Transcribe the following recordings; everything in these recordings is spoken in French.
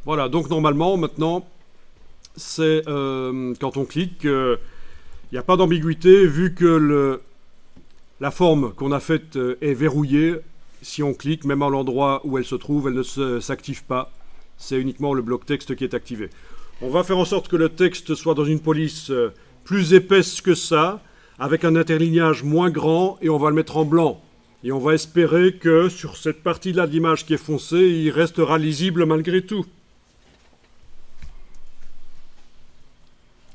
Voilà, donc normalement, maintenant, c'est quand on clique, il n'y a pas d'ambiguïté vu que la forme qu'on a faite est verrouillée. Si on clique, même à l'endroit où elle se trouve, elle ne s'active pas. C'est uniquement le bloc texte qui est activé. On va faire en sorte que le texte soit dans une police plus épaisse que ça, avec un interlignage moins grand, et on va le mettre en blanc. Et on va espérer que sur cette partie-là de l'image qui est foncée, il restera lisible malgré tout.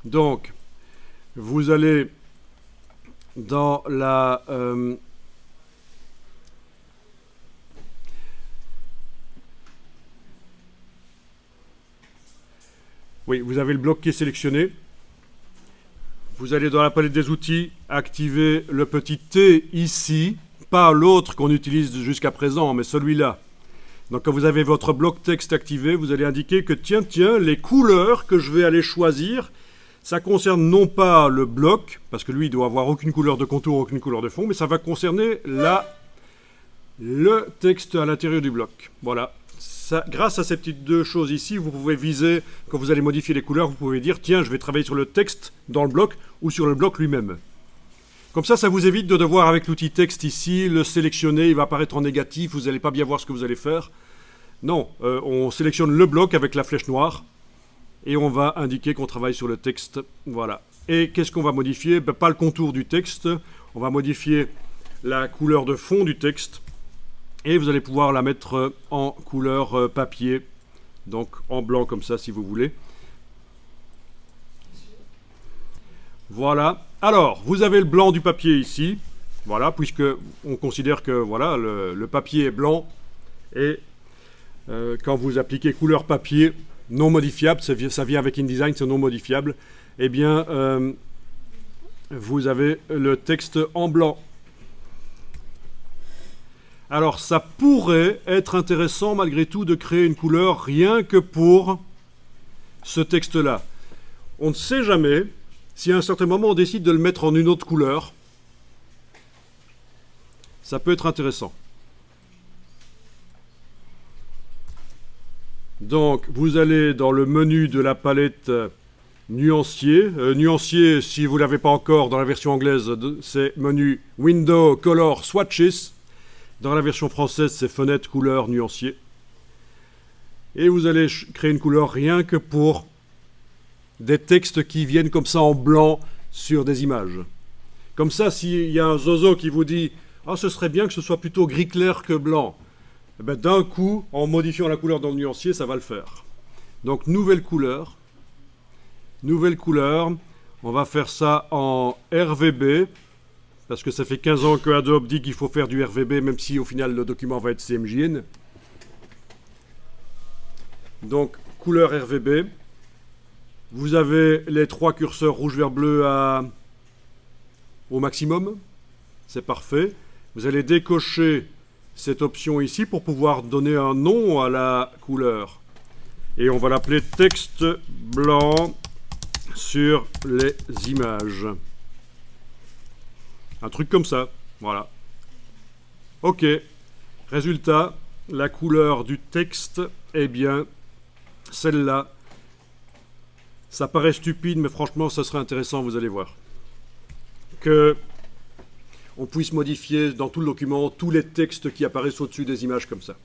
Donc, vous allez dans la... oui, vous avez le bloc qui est sélectionné. Vous allez dans la palette des outils, activer le petit T ici, pas l'autre qu'on utilise jusqu'à présent, mais celui-là. Donc quand vous avez votre bloc texte activé, vous allez indiquer que tiens, les couleurs que je vais aller choisir, ça concerne non pas le bloc, parce que lui, il doit avoir aucune couleur de contour, aucune couleur de fond, mais ça va concerner le texte à l'intérieur du bloc. Voilà. Ça, grâce à ces petites deux choses ici, vous pouvez viser, quand vous allez modifier les couleurs, vous pouvez dire, tiens, je vais travailler sur le texte dans le bloc ou sur le bloc lui-même. Comme ça vous évite de devoir, avec l'outil texte ici, le sélectionner, il va apparaître en négatif, vous n'allez pas bien voir ce que vous allez faire. Non, on sélectionne le bloc avec la flèche noire et on va indiquer qu'on travaille sur le texte. Voilà. Et qu'est-ce qu'on va modifier? Pas le contour du texte, on va modifier la couleur de fond du texte. Et vous allez pouvoir la mettre en couleur papier, donc en blanc comme ça si vous voulez. Voilà. Alors, vous avez le blanc du papier ici. Voilà, puisque on considère que voilà, le papier est blanc. Et quand vous appliquez couleur papier non modifiable, ça vient avec InDesign, c'est non modifiable, eh bien, vous avez le texte en blanc. Alors, ça pourrait être intéressant malgré tout de créer une couleur rien que pour ce texte-là. On ne sait jamais si à un certain moment on décide de le mettre en une autre couleur. Ça peut être intéressant. Donc, vous allez dans le menu de la palette nuancier. Nuancier, si vous ne l'avez pas encore dans la version anglaise, c'est menu Window Color Swatches. Dans la version française, c'est fenêtre, couleur, nuancier. Et vous allez créer une couleur rien que pour des textes qui viennent comme ça en blanc sur des images. Comme ça, s'il y a un zozo qui vous dit « Ah, ce serait bien que ce soit plutôt gris clair que blanc », eh bien, d'un coup, en modifiant la couleur dans le nuancier, ça va le faire. Donc, nouvelle couleur. Nouvelle couleur. On va faire ça en RVB. Parce que ça fait 15 ans que Adobe dit qu'il faut faire du RVB, même si au final le document va être CMJN. Donc, couleur RVB. Vous avez les trois curseurs rouge, vert, bleu au maximum. C'est parfait. Vous allez décocher cette option ici pour pouvoir donner un nom à la couleur. Et on va l'appeler texte blanc sur les images. Un truc comme ça, voilà. Ok, résultat, la couleur du texte, eh bien, celle-là. Ça paraît stupide, mais franchement, ça serait intéressant, vous allez voir. Que on puisse modifier dans tout le document tous les textes qui apparaissent au-dessus des images comme ça.